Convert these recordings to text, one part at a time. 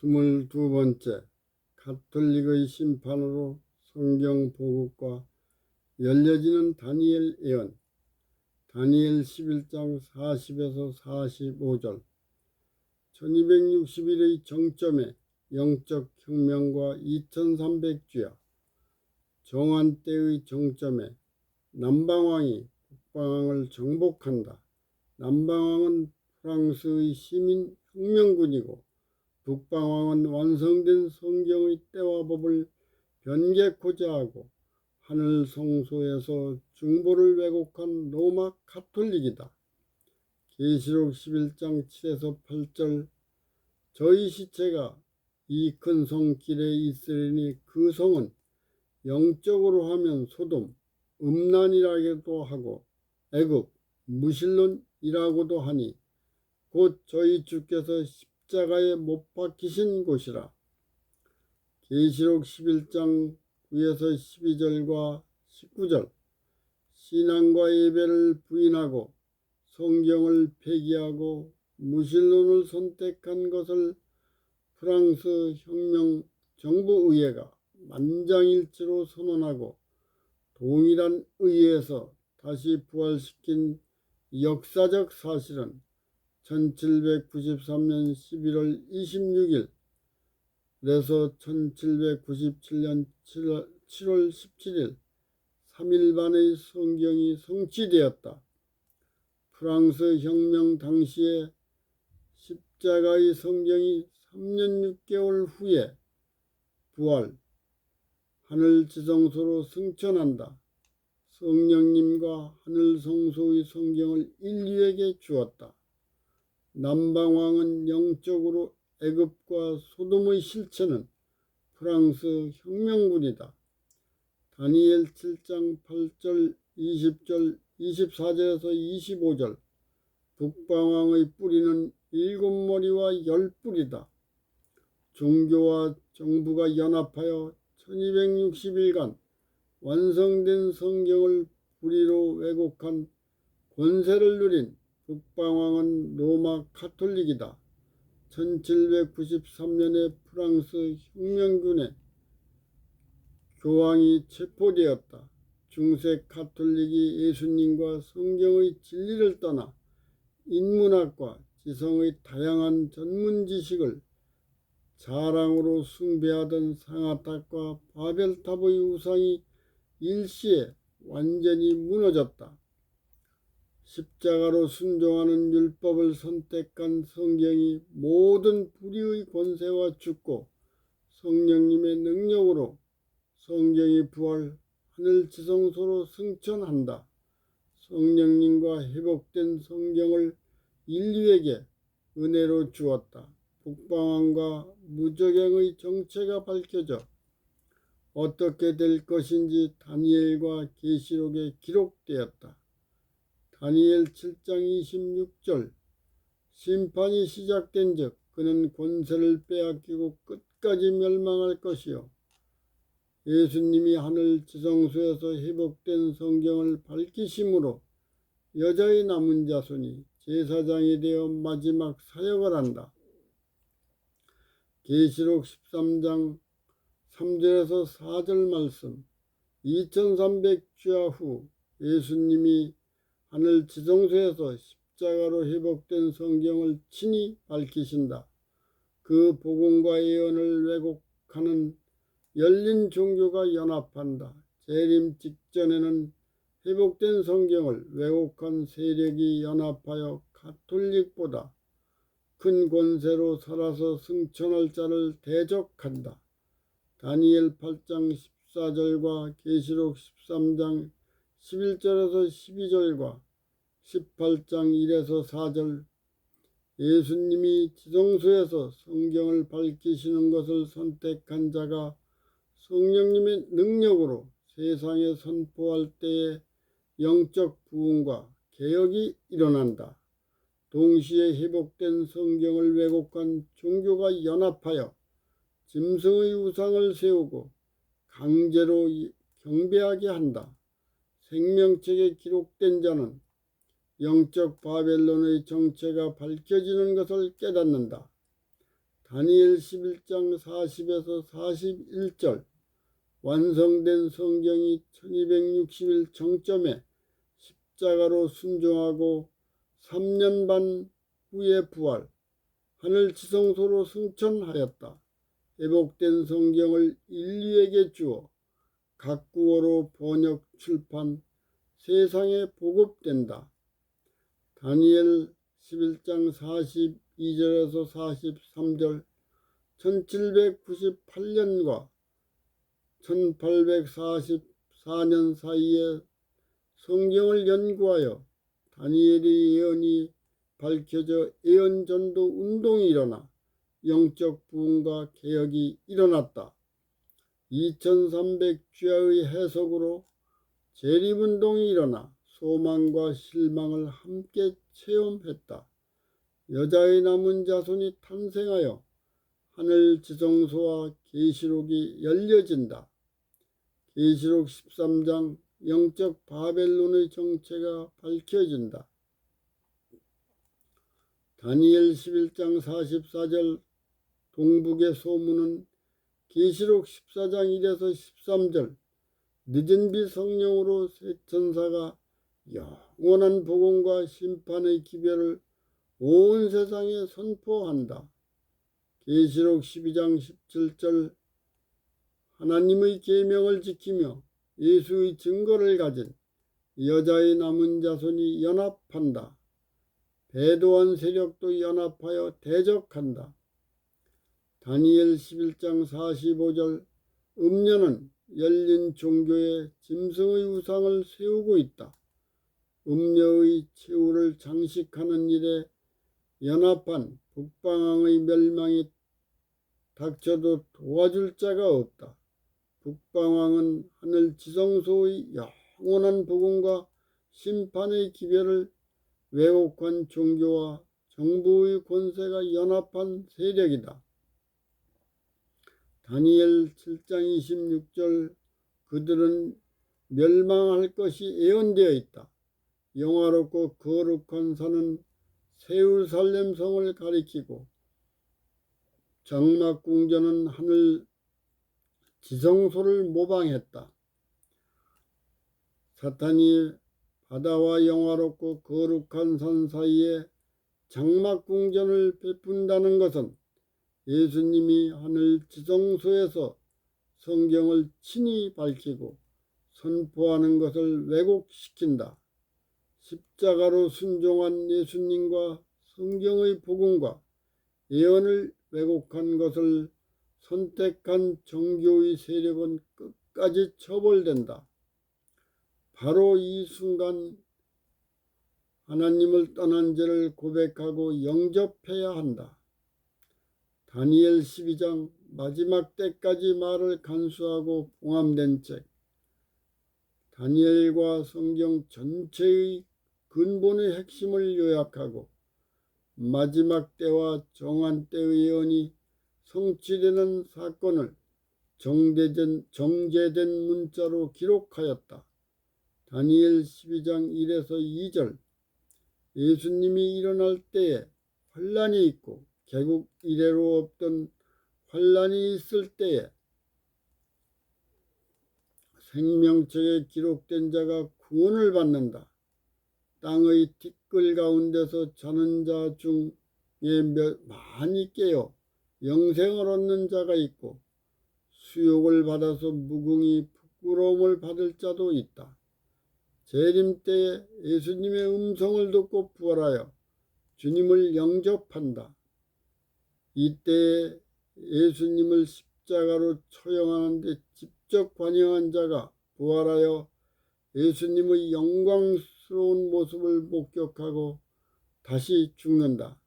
22번째 가톨릭의 심판으로 성경 보급과 열려지는 다니엘 예언. 다니엘 11장 40에서 45절. 1260일의 정점에 영적 혁명과 2300주야. 정한 때의 정점에 남방왕이 북방왕을 정복한다. 남방왕은 프랑스의 시민 혁명군이고 북방왕은 완성된 성경의 때와 법을 변개코자 하고 하늘 성소에서 중보를 왜곡한 로마 가톨릭이다. 계시록 11장 7에서 8절. 저희 시체가 이 큰 성 길에 있으리니 그 성은 영적으로 하면 소돔, 음란이라고도 하고 애굽, 무실론이라고도 하니 곧 저희 주께서 십자가에 못 박히신 곳이라. 계시록 11장 9에서 12절과 19절. 신앙과 예배를 부인하고 성경을 폐기하고 무신론을 선택한 것을 프랑스 혁명 정부의회가 만장일치로 선언하고 동일한 의회에서 다시 부활시킨 역사적 사실은 1793년 11월 26일 그래서 1797년 7월 17일 3일반의 성경이 성취되었다. 프랑스 혁명 당시에 십자가의 성경이 3년 6개월 후에 부활, 하늘 지성소로 승천한다. 성령님과 하늘 성소의 성경을 인류에게 주었다. 남방왕은 영적으로 애굽과 소돔의 실체는 프랑스 혁명군이다. 다니엘 7장 8절, 20절, 24절에서 25절. 북방왕의 뿌리는 7머리와 10뿔이다. 종교와 정부가 연합하여 1260일간 완성된 성경을 불의로 왜곡한 권세를 누린 북방왕은 로마 가톨릭이다. 1793년에 프랑스 혁명군의 교황이 체포되었다. 중세 가톨릭이 예수님과 성경의 진리를 떠나 인문학과 지성의 다양한 전문 지식을 자랑으로 숭배하던 상아탑과 바벨탑의 우상이 일시에 완전히 무너졌다. 십자가로 순종하는 율법을 선택한 성경이 모든 불의의 권세와 죽고 성령님의 능력으로 성경이 부활, 하늘 지성소로 승천한다. 성령님과 회복된 성경을 인류에게 은혜로 주었다. 북방왕과 무적행의 정체가 밝혀져 어떻게 될 것인지 다니엘과 계시록에 기록되었다. 다니엘 7장 26절. 심판이 시작된 즉 그는 권세를 빼앗기고 끝까지 멸망할 것이요. 예수님이 하늘 지성소에서 회복된 성경을 밝히심으로 여자의 남은 자손이 제사장이 되어 마지막 사역을 한다. 계시록 13장 3절에서 4절 말씀. 2300주야 후 예수님이 하늘 지성소에서 십자가로 회복된 성경을 친히 밝히신다. 그 복음과 예언을 왜곡하는 열린 종교가 연합한다. 재림 직전에는 회복된 성경을 왜곡한 세력이 연합하여 가톨릭보다 큰 권세로 살아서 승천할 자를 대적한다. 다니엘 8장 14절과 계시록 13장 11절에서 12절과 18장 1에서 4절. 예수님이 지성소에서 성경을 밝히시는 것을 선택한 자가 성령님의 능력으로 세상에 선포할 때에 영적 부흥과 개혁이 일어난다. 동시에 회복된 성경을 왜곡한 종교가 연합하여 짐승의 우상을 세우고 강제로 경배하게 한다. 생명책에 기록된 자는 영적 바벨론의 정체가 밝혀지는 것을 깨닫는다. 다니엘 11장 40에서 41절. 완성된 성경이 1260일 정점에 십자가로 순종하고 3년 반 후에 부활, 하늘 지성소로 승천하였다. 회복된 성경을 인류에게 주어 각 국어로 번역, 출판, 세상에 보급된다. 다니엘 11장 42절에서 43절. 1798년과 1844년 사이에 성경을 연구하여 다니엘의 예언이 밝혀져 예언전도 운동이 일어나 영적 부흥과 개혁이 일어났다. 2300주야의 해석으로 재림운동이 일어나 소망과 실망을 함께 체험했다. 여자의 남은 자손이 탄생하여 하늘 지성소와 계시록이 열려진다. 계시록 13장 영적 바벨론의 정체가 밝혀진다. 다니엘 11장 44절 동북의 소문은 계시록 14장 1에서 13절 늦은 비 성령으로 새 천사가 영원한 복음과 심판의 기별을 온 세상에 선포한다. 계시록 12장 17절 하나님의 계명을 지키며 예수의 증거를 가진 여자의 남은 자손이 연합한다. 배도한 세력도 연합하여 대적한다. 다니엘 11장 45절 음녀는 열린 종교에 짐승의 우상을 세우고 있다. 음녀의 최후를 장식하는 일에 연합한 북방왕의 멸망이 닥쳐도 도와줄 자가 없다. 북방왕은 하늘 지성소의 영원한 복음과 심판의 기별을 왜곡한 종교와 정부의 권세가 연합한 세력이다. 다니엘 7장 26절 그들은 멸망할 것이 예언되어 있다. 영화롭고 거룩한 산은 세울살렘 성을 가리키고 장막궁전은 하늘 지성소를 모방했다. 사탄이 바다와 영화롭고 거룩한 산 사이에 장막궁전을 베푼다는 것은 예수님이 하늘 지성소에서 성경을 친히 밝히고 선포하는 것을 왜곡시킨다. 십자가로 순종한 예수님과 성경의 복음과 예언을 왜곡한 것을 선택한 정교의 세력은 끝까지 처벌된다. 바로 이 순간 하나님을 떠난 죄를 고백하고 영접해야 한다. 다니엘 12장 마지막 때까지 말을 간수하고 봉함된 책. 다니엘과 성경 전체의 근본의 핵심을 요약하고 마지막 때와 정한 때의 예언이 성취되는 사건을 정제된 문자로 기록하였다. 다니엘 12장 1에서 2절 예수님이 일어날 때에 환란이 있고 개국 이래로 없던 환란이 있을 때에 생명책에 기록된 자가 구원을 받는다. 땅의 티끌 가운데서 자는 자 중에 많이 깨어 영생을 얻는 자가 있고 수욕을 받아서 무궁히 부끄러움을 받을 자도 있다. 재림 때에 예수님의 음성을 듣고 부활하여 주님을 영접한다. 이때에 예수님을 십자가로 처형하는데 직접 관여한 자가 부활하여 예수님의 영광스러운 모습을 목격하고 다시 죽는다.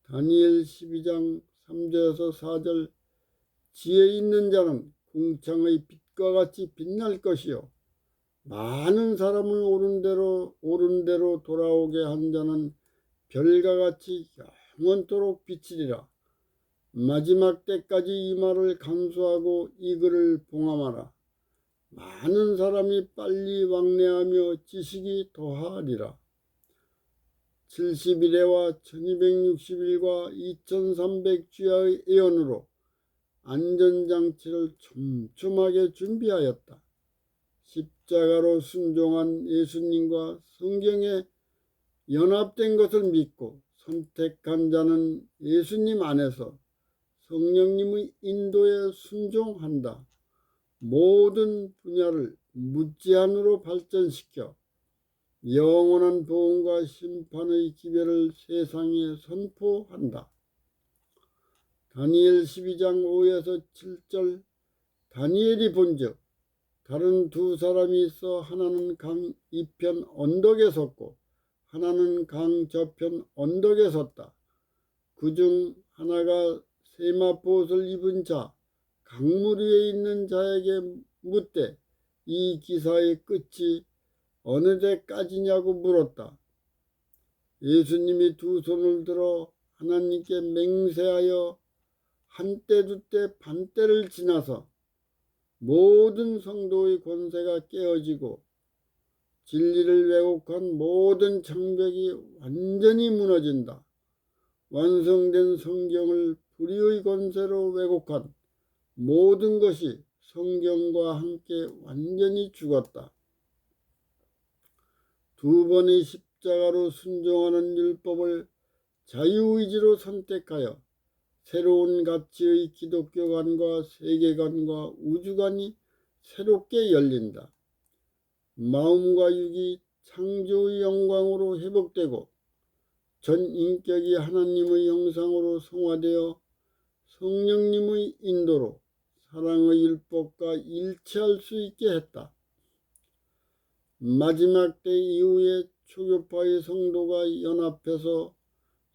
다니엘 12장 3절에서 4절 지혜 있는 자는 궁창의 빛과 같이 빛날 것이요 많은 사람을 옳은 대로 돌아오게 한 자는 별과 같이 영원토록 비치리라. 마지막 때까지 이 말을 간수하고 이 글을 봉함하라. 많은 사람이 빨리 왕래하며 지식이 더하리라. 70일에와 1260일과 2300주야의 예언으로 안전장치를 촘촘하게 준비하였다. 십자가로 순종한 예수님과 성경에 연합된 것을 믿고 선택한 자는 예수님 안에서 성령님의 인도에 순종한다. 모든 분야를 무제한으로 발전시켜 영원한 보응과 심판의 기별을 세상에 선포한다. 다니엘 12장 5에서 7절. 다니엘이 본즉 다른 두 사람이 있어 하나는 강 이편 언덕에 섰고 하나는 강 저편 언덕에 섰다. 그중 하나가 세마포옷을 입은 자 강물 위에 있는 자에게 묻되 이 기사의 끝이 어느 데까지냐고 물었다. 예수님이 두 손을 들어 하나님께 맹세하여 한때 두때 반때를 지나서 모든 성도의 권세가 깨어지고 진리를 왜곡한 모든 장벽이 완전히 무너진다. 완성된 성경을 불의의 권세로 왜곡한 모든 것이 성경과 함께 완전히 죽었다. 두 번의 십자가로 순종하는 율법을 자유의지로 선택하여 새로운 가치의 기독교관과 세계관과 우주관이 새롭게 열린다. 마음과 육이 창조의 영광으로 회복되고 전 인격이 하나님의 형상으로 성화되어 성령님의 인도로 사랑의 율법과 일치할 수 있게 했다. 마지막 때 이후에 초교파의 성도가 연합해서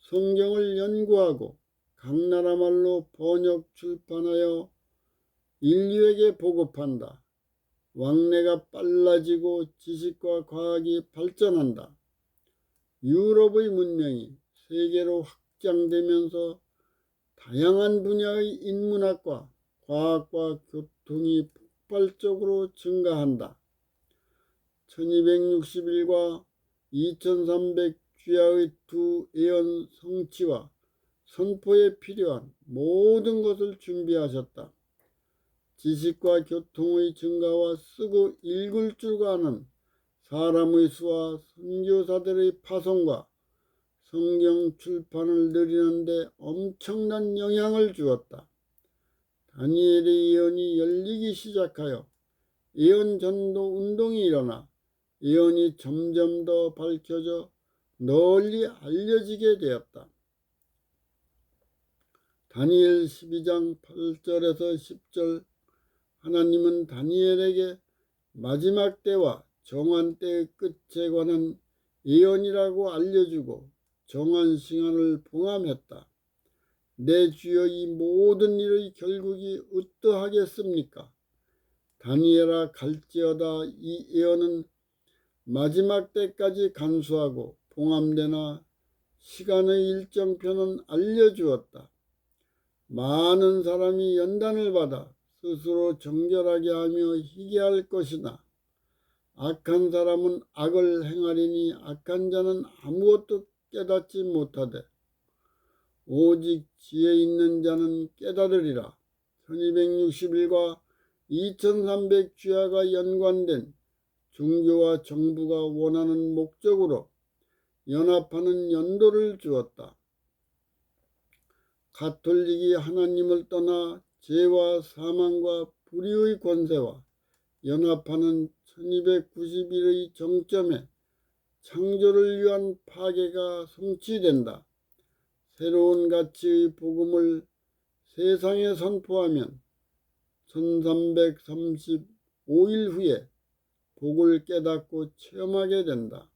성경을 연구하고 각 나라 말로 번역 출판하여 인류에게 보급한다. 왕래가 빨라지고 지식과 과학이 발전한다. 유럽의 문명이 세계로 확장되면서 다양한 분야의 인문학과 과학과 교통이 폭발적으로 증가한다. 1260일과 2300주야의 두 예언 성취와 선포에 필요한 모든 것을 준비하셨다. 지식과 교통의 증가와 쓰고 읽을 줄 아는 사람의 수와 선교사들의 파송과 성경 출판을 늘리는데 엄청난 영향을 주었다. 다니엘의 예언이 열리기 시작하여 예언 전도 운동이 일어나 예언이 점점 더 밝혀져 널리 알려지게 되었다. 다니엘 12장 8절에서 10절. 하나님은 다니엘에게 마지막 때와 정한 때의 끝에 관한 예언이라고 알려주고 정한 시간을 봉함했다. 내 주여, 이 모든 일의 결국이 어떠하겠습니까? 다니엘아, 갈지어다. 이 예언은 마지막 때까지 간수하고 봉함되나 시간의 일정표는 알려주었다. 많은 사람이 연단을 받아 스스로 정결하게 하며 희귀할 것이나 악한 사람은 악을 행하리니 악한 자는 아무것도 깨닫지 못하되 오직 지혜 있는 자는 깨달으리라. 1260일과 2300주야가 연관된 종교와 정부가 원하는 목적으로 연합하는 연도를 주었다. 가톨릭이 하나님을 떠나 죄와 사망과 불의의 권세와 연합하는 1290일의 정점에 창조를 위한 파괴가 성취된다. 새로운 가치의 복음을 세상에 선포하면 1335일 후에 복을 깨닫고 체험하게 된다.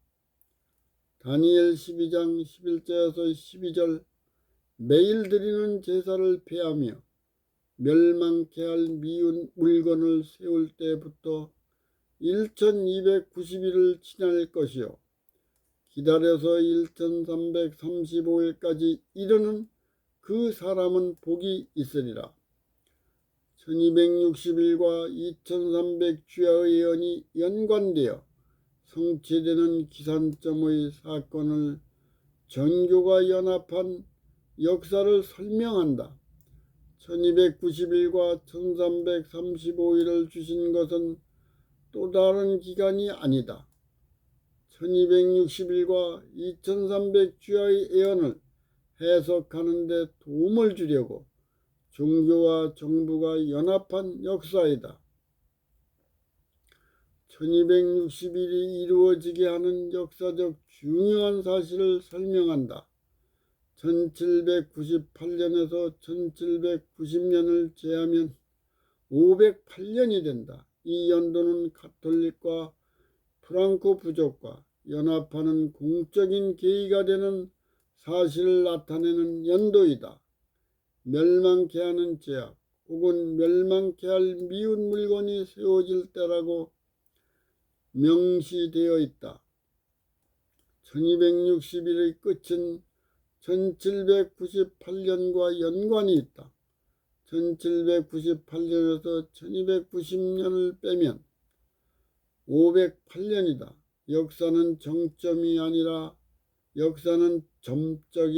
다니엘 12장 11절에서 12절. 매일 드리는 제사를 폐하며 멸망케 할 미운 물건을 세울 때부터 1290일을 지날 것이요 기다려서 1335일까지 이르는 그 사람은 복이 있으리라. 1260일과 2300주야의 예언이 연관되어 성취되는 기산점의 사건을 정교가 연합한 역사를 설명한다. 1290일과 1335일을 주신 것은 또 다른 기간이 아니다. 1260일과 2300주야의 예언을 해석하는 데 도움을 주려고 종교와 정부가 연합한 역사이다. 1260일이 이루어지게 하는 역사적 중요한 사실을 설명한다. 1798년에서 1790년을 제하면 508년이 된다. 이 연도는 가톨릭과 프랑코 부족과 연합하는 공적인 계기가 되는 사실을 나타내는 연도이다. 멸망케 하는 제약 혹은 멸망케 할 미운 물건이 세워질 때라고 명시되어 있다. 1260일의 끝은 1798년과 연관이 있다. 1798년에서 1290년을 빼면 508년이다. 역사는 점적이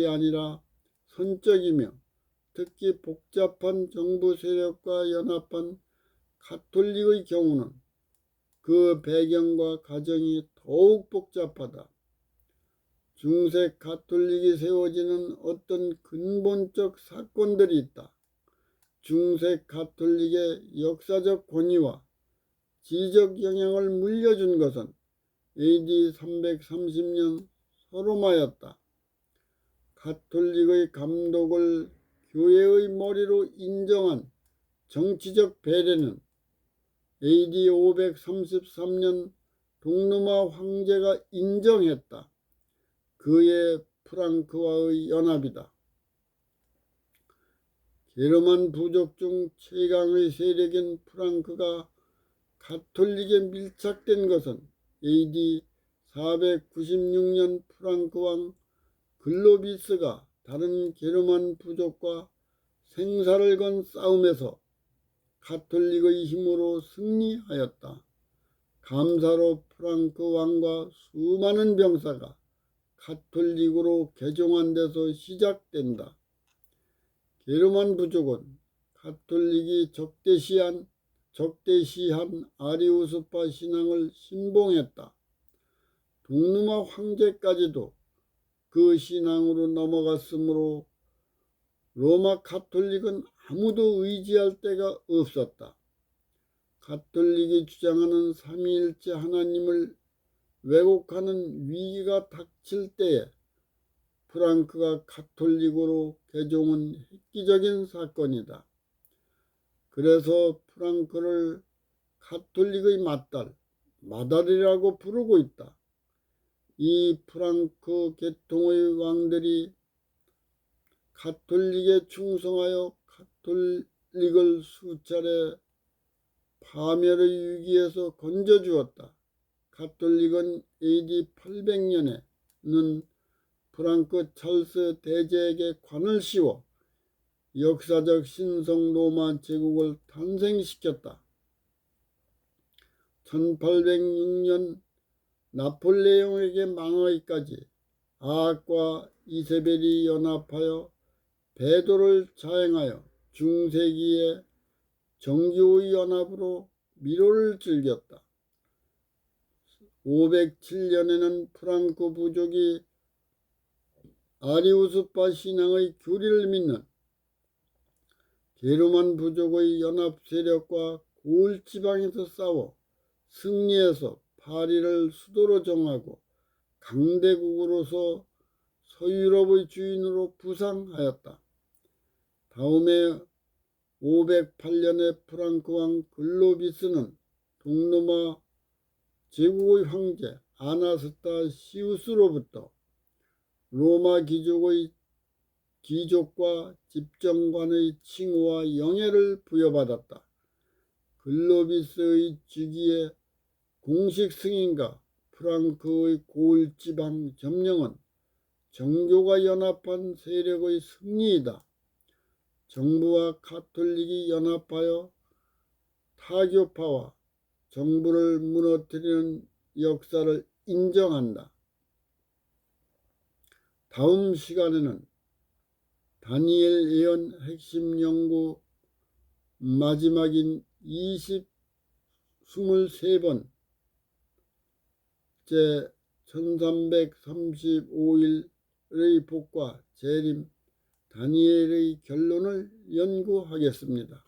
아니라 선적이며 특히 복잡한 정부 세력과 연합한 가톨릭의 경우는 그 배경과 과정이 더욱 복잡하다. 중세 가톨릭이 세워지는 어떤 근본적 사건들이 있다. 중세 가톨릭의 역사적 권위와 지적 영향을 물려준 것은 AD 330년 서로마였다. 가톨릭의 감독을 교회의 머리로 인정한 정치적 배려는 AD 533년 동로마 황제가 인정했다. 그의 프랑크와의 연합이다. 게르만 부족 중 최강의 세력인 프랑크가 가톨릭에 밀착된 것은 AD 496년 프랑크 왕 글로비스가 다른 게르만 부족과 생사를 건 싸움에서 가톨릭의 힘으로 승리하였다. 감사로 프랑크 왕과 수많은 병사가 가톨릭으로 개종한 데서 시작된다. 게르만 부족은 가톨릭이 적대시한 아리우스파 신앙을 신봉했다. 동로마 황제까지도 그 신앙으로 넘어갔으므로 로마 가톨릭은 아무도 의지할 데가 없었다. 가톨릭이 주장하는 삼위일체 하나님을 왜곡하는 위기가 닥칠 때에 프랑크가 가톨릭으로 개종은 획기적인 사건이다. 그래서 프랑크를 가톨릭의 마달이라고 부르고 있다. 이 프랑크 계통의 왕들이 가톨릭에 충성하여 가톨릭을 수차례 파멸의 위기에서 건져주었다. 가톨릭은 AD 800년에는 프랑크 찰스 대제에게 관을 씌워 역사적 신성 로마 제국을 탄생시켰다. 1806년 나폴레옹에게 망하기까지 아악과 이세벨이 연합하여 배도를 자행하여 중세기의 정교의 연합으로 미로를 즐겼다. 507년에는 프랑크 부족이 아리우스파 신앙의 교리를 믿는 게르만 부족의 연합 세력과 고을 지방에서 싸워 승리해서 파리를 수도로 정하고 강대국으로서 서유럽의 주인으로 부상하였다. 다음에 508년에 프랑크 왕 글로비스는 동로마 제국의 황제 아나스타시우스로부터 로마 귀족과 집정관의 칭호와 영예를 부여받았다. 글로비스의 즉위에 공식 승인과 프랑크의 고을지방 점령은 정교가 연합한 세력의 승리이다. 정부와 가톨릭이 연합하여 타교파와 정부를 무너뜨리는 역사를 인정한다. 다음 시간에는 다니엘 예언 핵심 연구 마지막인 23번 제 1335일의 복과 재림 다니엘의 결론을 연구하겠습니다.